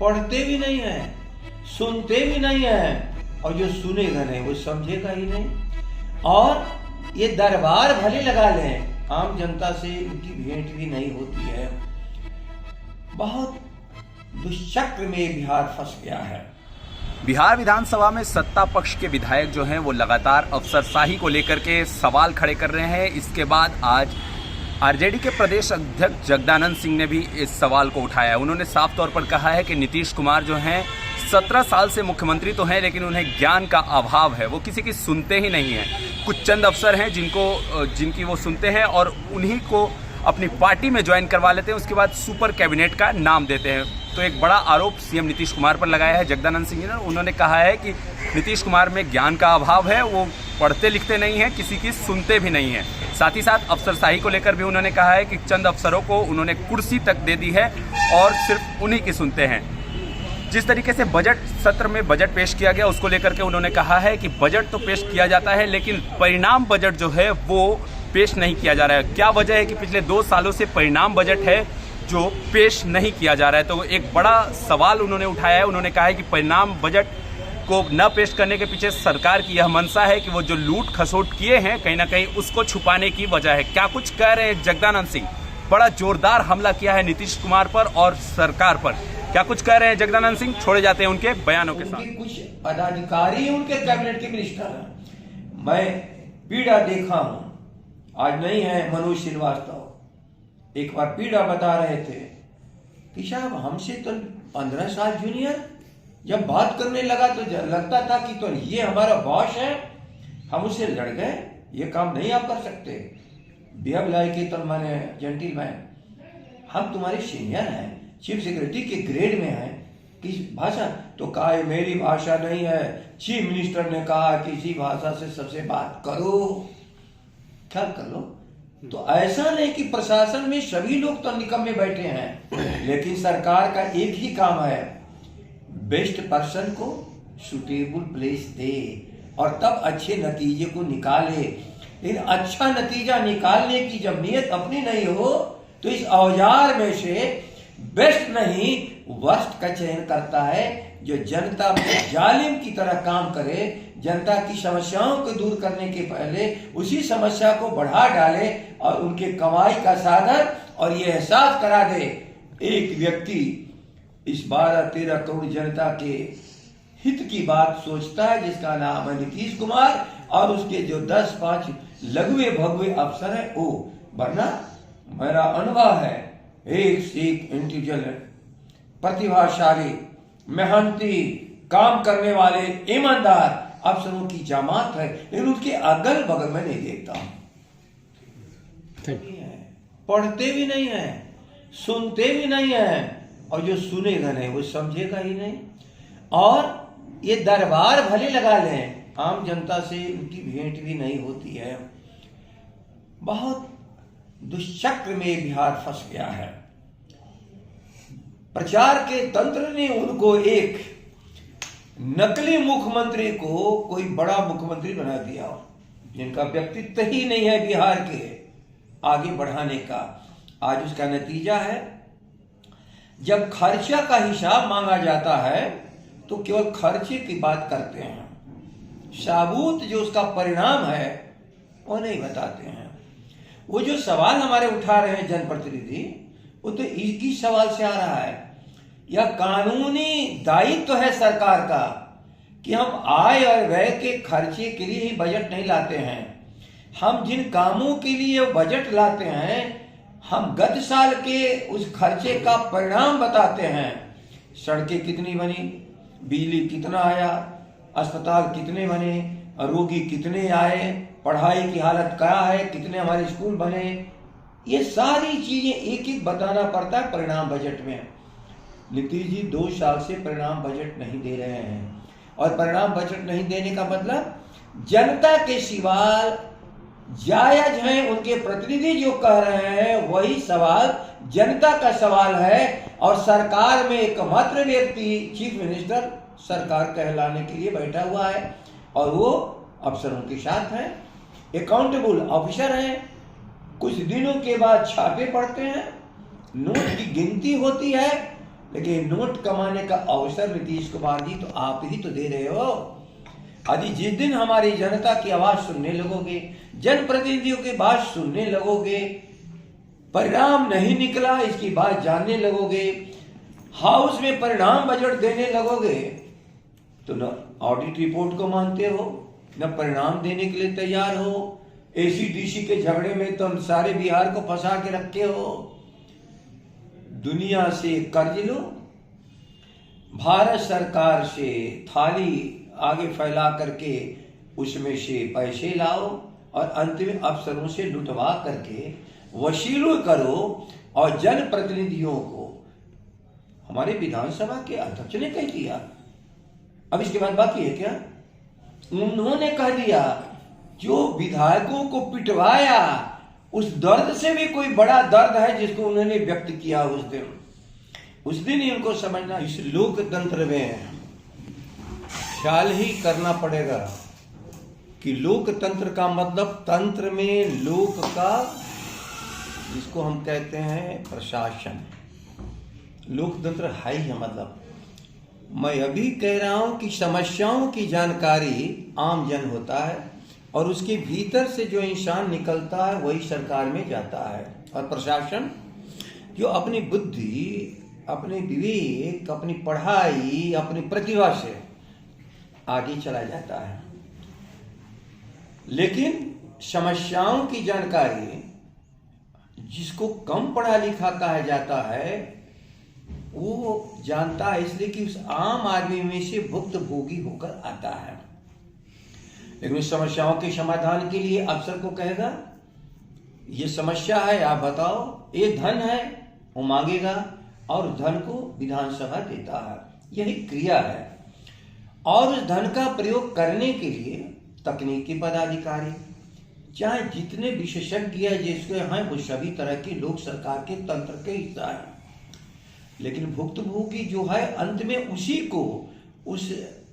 पढ़ते भी नहीं है, सुनते भी नहीं है, और जो सुनेगा नहीं वो समझेगा ही नहीं। और ये दरबार भले लगा लें, आम जनता से उनकी भेंट भी नहीं होती है। बहुत दुष्चक्र में बिहार फंस गया है। बिहार विधानसभा में सत्ता पक्ष के विधायक जो हैं वो लगातार अफसरशाही को लेकर के सवाल खड़े कर रहे हैं। इसके बाद आज आरजेडी के प्रदेश अध्यक्ष जगदानंद सिंह ने भी इस सवाल को उठाया है। उन्होंने साफ तौर पर कहा है कि नीतीश कुमार जो हैं 17 साल से मुख्यमंत्री तो हैं, लेकिन उन्हें ज्ञान का अभाव है, वो किसी की सुनते ही नहीं हैं। कुछ चंद अफसर हैं जिनकी वो सुनते हैं और उन्हीं को अपनी पार्टी में ज्वाइन करवा लेते हैं, उसके बाद सुपर कैबिनेट का नाम देते हैं। तो एक बड़ा आरोप सीएम नीतीश कुमार पर लगाया है जगदानंद सिंह ने। उन्होंने कहा है कि नीतीश कुमार में ज्ञान का अभाव है, वो पढ़ते लिखते नहीं हैं, किसी की सुनते भी नहीं हैं। साथ ही साथ अफसरशाही को लेकर भी उन्होंने कहा है कि चंद अफसरों को उन्होंने कुर्सी तक दे दी है और सिर्फ उन्हीं की सुनते हैं। जिस तरीके से बजट सत्र में बजट पेश किया गया उसको लेकर के उन्होंने कहा है कि बजट तो पेश किया जाता है, लेकिन परिणाम बजट जो है वो पेश नहीं किया जा रहा है। क्या वजह है कि पिछले 2 सालों से परिणाम बजट है जो पेश नहीं किया जा रहा है? तो एक बड़ा सवाल उन्होंने उठाया है। उन्होंने कहा है कि परिणाम बजट को न पेश करने के पीछे सरकार की यह मंशा है कि वो जो लूट खसोट किए हैं कहीं ना कहीं उसको छुपाने की वजह है। क्या कुछ कह रहे हैं जगदानंद सिंह? बड़ा जोरदार हमला किया है नीतीश कुमार पर और सरकार पर। क्या कुछ कह रहे हैं जगदानंद सिंह? छोड़े जाते हैं उनके बयानों के साथ। कुछ पदाधिकारी उनके कैबिनेट के मिनिस्टर हैं। मैं पीड़ा देखा हूं, आज नहीं है मनोज श्रीवास्तव, एक बार पीड़ा बता रहे थे कि साहब हमसे तो 15 साल जूनियर, जब बात करने लगा तो लगता था कि तो ये हमारा बॉस है, हम उससे लड़ गए, ये काम नहीं आप कर सकते। बिहेव लाइक ए तो माने जेंटलमैन, हम तुम्हारे सीनियर हैं, चीफ सेक्रेटरी के ग्रेड में हैं, किस भाषा? तो कहा मेरी भाषा नहीं है, चीफ मिनिस्टर ने कहा किसी भाषा से सबसे बात करो, क्या कर लो। तो ऐसा नहीं कि प्रशासन में सभी लोग तो निकम्मे बैठे हैं, लेकिन सरकार का एक ही काम है, बेस्ट पर्सन को सुटेबल प्लेस दे और तब अच्छे नतीजे को निकाले। लेकिन अच्छा नतीजा निकालने की जब नीयत अपनी नहीं हो तो इस औजार में से बेस्ट नहीं वर्स्ट का चयन करता है, जो जनता में जालिम की तरह काम करे, जनता की समस्याओं को दूर करने के पहले उसी समस्या को बढ़ा डाले और उनके कमाई का साधन और ये एहसास करा दे। एक व्यक्ति इस 12-13 करोड़ जनता के हित की बात सोचता है, जिसका नाम है नीतीश कुमार, और उसके जो 10-5 लघुए भगवे अफसर है वो। वरना मेरा अनुभव है, एक से एक इंटेलिजेंट, प्रतिभाशाली, मेहनती, काम करने वाले, ईमानदार अफसरों की जमात है, लेकिन उसके अगल बगल में नहीं देखता हूं। पढ़ते भी नहीं है, सुनते भी नहीं है, और जो सुनेगा नहीं वो समझेगा ही नहीं। और ये दरबार भले लगा लें, आम जनता से उनकी भेंट भी नहीं होती है। बहुत दुष्चक्र में बिहार फंस गया है। प्रचार के तंत्र ने उनको एक नकली मुख्यमंत्री को कोई बड़ा मुख्यमंत्री बना दिया, जिनका व्यक्तित्व ही नहीं है बिहार के आगे बढ़ाने का। आज उसका नतीजा है, जब खर्चा का हिसाब मांगा जाता है तो केवल खर्चे की बात करते हैं, साबूत जो उसका परिणाम है वो नहीं बताते हैं। वो जो सवाल हमारे उठा रहे हैं जनप्रतिनिधि, वो तो इसी सवाल से आ रहा है। यह कानूनी दायित्व है सरकार का कि हम आय और व्यय के खर्चे के लिए ही बजट नहीं लाते हैं। हम जिन कामों के लिए बजट लाते हैं, हम गत साल के उस खर्चे का परिणाम बताते हैं। सड़कें कितनी बनी, बिजली कितना आया, अस्पताल कितने बने, रोगी कितने आए, पढ़ाई की हालत क्या है, कितने हमारे स्कूल बने, ये सारी चीजें एक एक बताना पड़ता है परिणाम बजट में। नीतीश जी 2 साल से परिणाम बजट नहीं दे रहे हैं, और परिणाम बजट नहीं देने का मतलब जनता के सवाल जायज हैं, उनके प्रतिनिधि जो कह रहे हैं वही सवाल जनता का सवाल है। और सरकार में एकमात्र व्यक्ति चीफ मिनिस्टर सरकार कहलाने के लिए बैठा हुआ है, और वो अफसरों के साथ है, अकाउंटेबल ऑफिसर हैं। कुछ दिनों के बाद छापे पड़ते हैं, नोट की गिनती होती है, लेकिन नोट कमाने का अवसर नीतीश कुमार जी तो आप ही तो दे रहे हो। यदि जिस दिन हमारी जनता की आवाज सुनने लगोगे, जनप्रतिनिधियों की बात सुनने लगोगे, परिणाम नहीं निकला इसकी बात जानने लगोगे, हाउस में परिणाम बजट देने लगोगे, तो न ऑडिट रिपोर्ट को मानते हो, न परिणाम देने के लिए तैयार हो। एसीडीसी के झगड़े में तो सारे बिहार को फंसा के रखे हो। दुनिया से कर्ज लो, भारत सरकार से थाली आगे फैला करके उसमें से पैसे लाओ और अंत में अफसरों से लुटवा करके वसूली करो। और जनप्रतिनिधियों को हमारे विधानसभा के अध्यक्ष ने कह दिया, अब इसके बाद बाकी है क्या? उन्होंने कह दिया जो विधायकों को पिटवाया उस दर्द से भी कोई बड़ा दर्द है जिसको उन्होंने व्यक्त किया उस दिन ही उनको समझना। इस लोकतंत्र में ख्याल ही करना पड़ेगा कि लोकतंत्र का मतलब तंत्र में लोक का, जिसको हम कहते हैं प्रशासन, लोकतंत्र है ही मतलब। मैं अभी कह रहा हूं कि समस्याओं की जानकारी आम जन होता है और उसके भीतर से जो इंसान निकलता है वही सरकार में जाता है। और प्रशासन जो अपनी बुद्धि, अपने विवेक, अपनी पढ़ाई, अपनी प्रतिभा से आगे चला जाता है। लेकिन समस्याओं की जानकारी जिसको कम पढ़ा लिखा कहा जाता है वो जानता है, इसलिए कि उस आम आदमी में से भुक्तभोगी होकर आता है। लेकिन उस समस्याओं के समाधान के लिए अफसर को कहेगा ये समस्या है, आप बताओ, ये धन है, वो मांगेगा और उस धन को विधानसभा देता है। यही क्रिया है। और उस धन का प्रयोग करने के लिए तकनीकी पदाधिकारी, चाहे जितने विशेषज्ञ जिसके हैं, वो सभी तरह के लोग सरकार के तंत्र के हिस्सा हैं। लेकिन भुक्तभोगी जो है अंत में उसी को, उस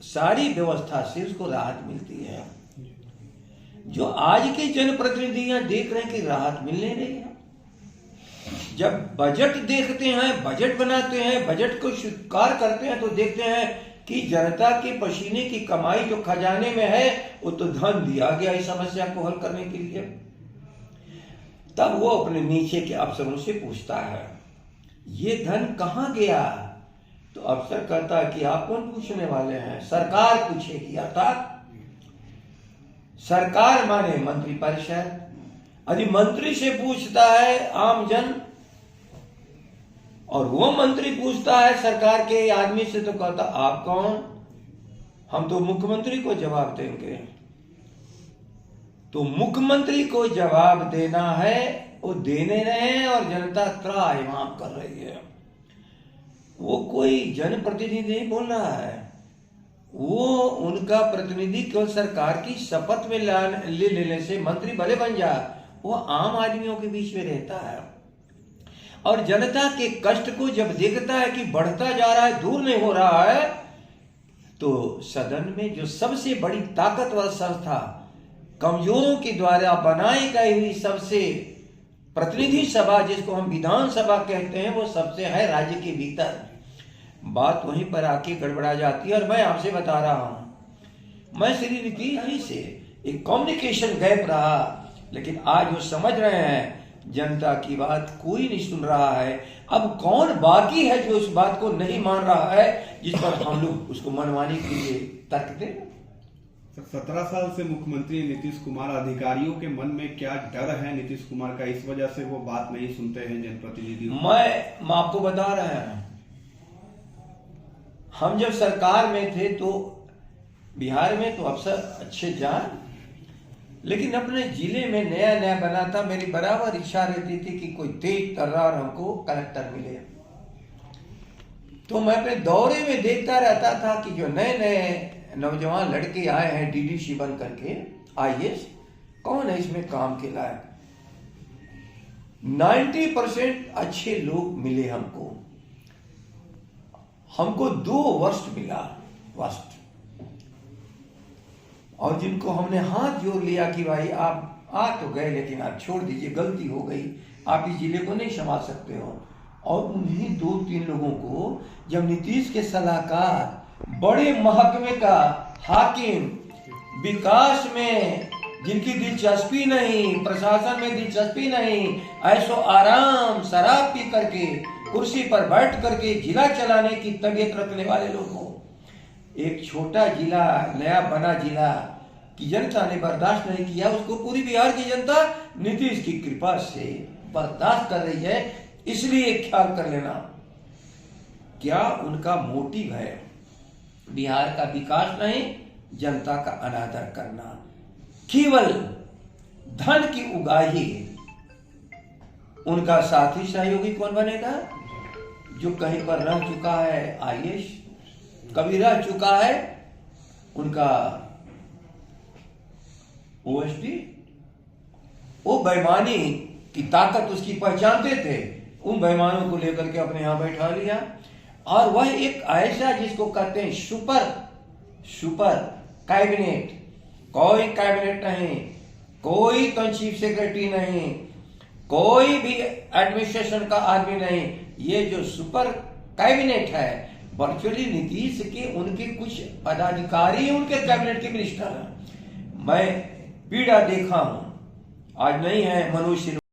सारी व्यवस्था से उसको राहत मिलती है। जो आज के जनप्रतिनिधियां देख रहे हैं कि राहत मिलने रही है। जब बजट देखते हैं, बजट बनाते हैं, बजट को स्वीकार करते हैं तो देखते हैं कि जनता के पसीने की कमाई जो खजाने में है वो तो धन दिया गया इस समस्या को हल करने के लिए। तब वो अपने नीचे के अफसरों से पूछता है ये धन कहां गया? तो अफसर कहता है कि आप कौन पूछने वाले हैं, सरकार पूछेगी। अर्थात सरकार माने मंत्री परिषद। यदि मंत्री से पूछता है आम जन और वो मंत्री पूछता है सरकार के आदमी से तो कहता आप कौन? हम तो मुख्यमंत्री को जवाब देंगे। तो मुख्यमंत्री को जवाब देना है, वो देने रहे हैं और जनता त्राहिमाम कर रही है। वो कोई जनप्रतिनिधि नहीं बोल रहा है, वो उनका प्रतिनिधि केवल सरकार की शपथ में ले लेने से मंत्री भले बन जाए, वो आम आदमियों के बीच में रहता है और जनता के कष्ट को जब देखता है कि बढ़ता जा रहा है, दूर नहीं हो रहा है, तो सदन में जो सबसे बड़ी ताकतवर संस्था, कमजोरों के द्वारा बनाई गई हुई सबसे प्रतिनिधि सभा जिसको हम विधानसभा कहते हैं, वो सबसे है राज्य के भीतर। बात वहीं पर आके गड़बड़ा जाती है। और मैं आपसे बता रहा हूं, मैं श्री नीतीश जी से एक कम्युनिकेशन गैप रहा, लेकिन आज वो समझ रहे हैं जनता की बात कोई नहीं सुन रहा है। अब कौन बाकी है जो इस बात को नहीं मान रहा है, जिस पर हम लोग उसको मनवाने के लिए तर्क दें? 17 साल से मुख्यमंत्री नीतीश कुमार, अधिकारियों के मन में क्या डर है नीतीश कुमार का, इस वजह से वो बात नहीं सुनते हैं जनप्रतिनिधियों? मैं आपको बता रहे हैं, हम जब सरकार में थे तो बिहार में तो अफसर अच्छे जान, लेकिन अपने जिले में नया नया बना था, मेरी बराबर इच्छा रहती थी कि कोई तेज तर्रार हमको कलेक्टर मिले। तो मैं अपने दौरे में देखता रहता था कि जो नए नए नौजवान लड़के आए हैं डीडीसी बन करके, आईएएस, कौन है इसमें काम के लायक? 90% अच्छे लोग मिले हमको। हमको 2 वर्ष मिला वर्स्ट, और जिनको हमने हाथ जोड़ लिया कि भाई आप आ तो गए लेकिन आप छोड़ दीजिए, गलती हो गई, आप इस जिले को नहीं संभाल सकते हो, और उन्हीं 2-3 लोगों को जब नीतीश के सलाहकार, बड़े महकमे का हाकिम, विकास में जिनकी दिलचस्पी नहीं, प्रशासन में दिलचस्पी नहीं, ऐसो आराम शराब पी करके कुर्सी पर बैठ करके जिला चलाने की तबीयत रखने वाले लोगों, एक छोटा जिला, नया बना जिला की जनता ने बर्दाश्त नहीं किया, उसको पूरी बिहार की जनता नीतीश की कृपा से बर्दाश्त कर रही है। इसलिए ख्याल कर लेना, क्या उनका मोटिव है बिहार का विकास नहीं, जनता का अनादर करना, केवल धन की उगाही। उनका साथी सहयोगी कौन बनेगा? जो कहीं पर रह चुका है आईएएस, कभी रह चुका है उनका ओएसडी, वो बेईमानी की ताकत उसकी पहचानते थे, उन बेईमानों को लेकर के अपने यहां बैठा लिया। और वह एक ऐसा जिसको कहते हैं सुपर कैबिनेट, कोई कैबिनेट नहीं, कोई तो चीफ सेक्रेटरी नहीं, कोई भी एडमिनिस्ट्रेशन का आदमी नहीं, ये जो सुपर कैबिनेट है वर्चुअली नीतीश के उनके कुछ पदाधिकारी उनके कैबिनेट के मिनिस्टर हैं। मैं पीड़ा देखा हूं, आज नहीं है मनोज सिन्हा।